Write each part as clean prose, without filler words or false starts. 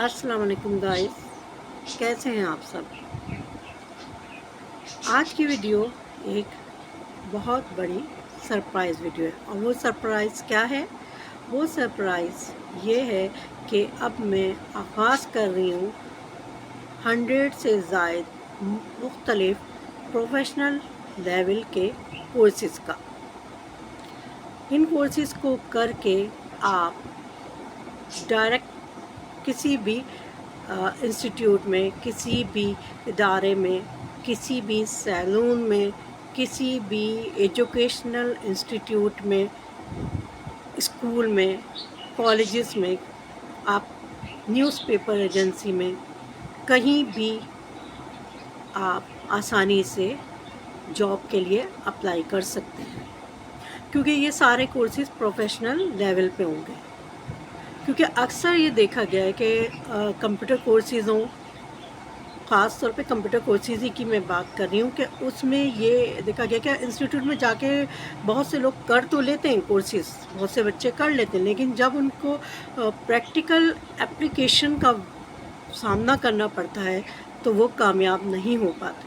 अस्सलाम वालेकुम गाइस, कैसे हैं आप सब। आज की वीडियो एक बहुत बड़ी सरप्राइज़ वीडियो है और वो सरप्राइज़ क्या है। वो सरप्राइज़ ये है कि अब मैं आगाज़ कर रही हूँ 100 से ज़ायद मुख्तलिफ प्रोफेशनल लेवल के कोर्सेज़ का। इन कोर्सेज़ को करके आप डायरेक्ट किसी भी इंस्टीट्यूट में, किसी भी इदारे में, किसी भी सैलून में, किसी भी एजुकेशनल इंस्टीट्यूट में, स्कूल में, कॉलेजेस में, आप न्यूज़पेपर एजेंसी में, कहीं भी आप आसानी से जॉब के लिए अप्लाई कर सकते हैं, क्योंकि ये सारे कोर्सेज़ प्रोफेशनल लेवल पे होंगे। क्योंकि अक्सर ये देखा गया है कि कंप्यूटर कोर्सेज़ हों, ख़ास तौर पे कंप्यूटर कोर्सेज़ ही की मैं बात कर रही हूँ, कि उसमें ये देखा गया कि इंस्टीट्यूट में जाके बहुत से लोग कर तो लेते हैं कोर्सेज़, बहुत से बच्चे कर लेते हैं, लेकिन जब उनको प्रैक्टिकल एप्लीकेशन का सामना करना पड़ता है तो वो कामयाब नहीं हो पाते,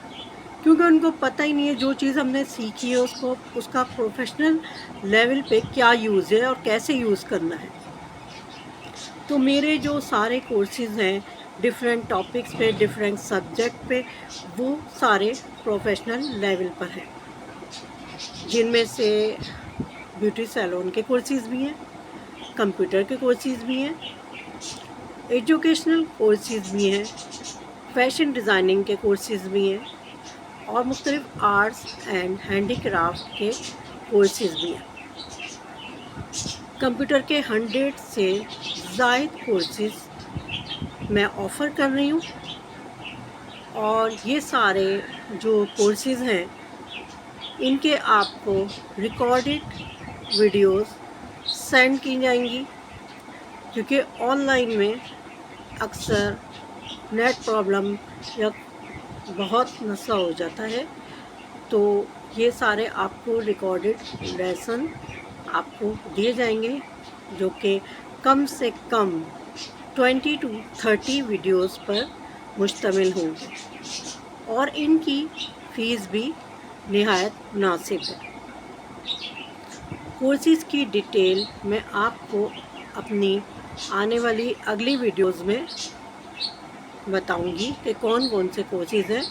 क्योंकि उनको पता ही नहीं है जो चीज़ हमने सीखी है उसका प्रोफेशनल लेवल पे क्या यूज़ है और कैसे यूज़ करना है। तो मेरे जो सारे कोर्सेज़ हैं डिफरेंट टॉपिक्स पे, डिफरेंट सब्जेक्ट पे, वो सारे प्रोफेशनल लेवल पर हैं, जिनमें से ब्यूटी सैलून के कोर्सेज़ भी हैं, कंप्यूटर के कोर्सेज़ भी हैं, एजुकेशनल कोर्सेज़ भी हैं, फैशन डिज़ाइनिंग के कोर्सेज़ भी हैं और मुख्तलिफ आर्ट्स एंड हैंडीक्राफ्ट के कोर्सेज़ भी हैं। कंप्यूटर के 100 से ज़ायद कोर्सेज़ मैं ऑफ़र कर रही हूँ और ये सारे जो कोर्सेज़ हैं इनके आपको रिकॉर्डेड वीडियोस सेंड की जाएंगी, क्योंकि ऑनलाइन में अक्सर नेट प्रॉब्लम या बहुत मसला हो जाता है। तो ये सारे आपको रिकॉर्डेड लेसन आपको दिए जाएंगे, जो कि कम से कम 20 to 30 वीडियोस पर मुश्तमिल होंगे और इनकी फ़ीस भी निहायत मुनासिब है। कोर्सेज़ की डिटेल मैं आपको अपनी आने वाली अगली वीडियोस में बताऊंगी कि कौन कौन से कोर्सेज़ हैं,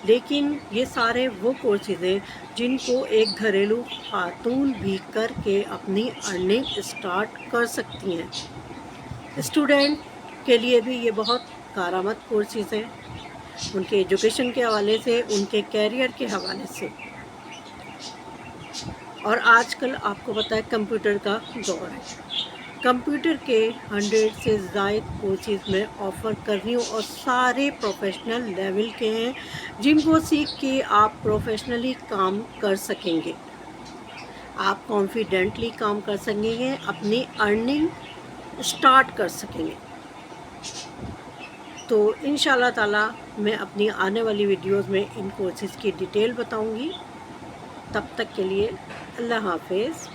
लेकिन ये सारे वो कोर्सेज़ हैं जिनको एक घरेलू खातून भी करके अपनी अर्निंग स्टार्ट कर सकती हैं। स्टूडेंट के लिए भी ये बहुत कारआमद कोर्सेज़ हैं, उनके एजुकेशन के हवाले से, उनके कैरियर के हवाले से। और आजकल आपको पता है कंप्यूटर का दौर है, कंप्यूटर के 100 से ज़ायद कोर्सेज़ मैं ऑफ़र कर रही हूँ और सारे प्रोफेशनल लेवल के हैं, जिनको सीख के आप प्रोफेशनली काम कर सकेंगे, आप कॉन्फिडेंटली काम कर सकेंगे, अपनी अर्निंग स्टार्ट कर सकेंगे। तो इंशाल्लाह ताला मैं अपनी आने वाली वीडियोस में इन कोर्सेज़ की डिटेल बताऊंगी। तब तक के लिए अल्लाह हाफ़िज़।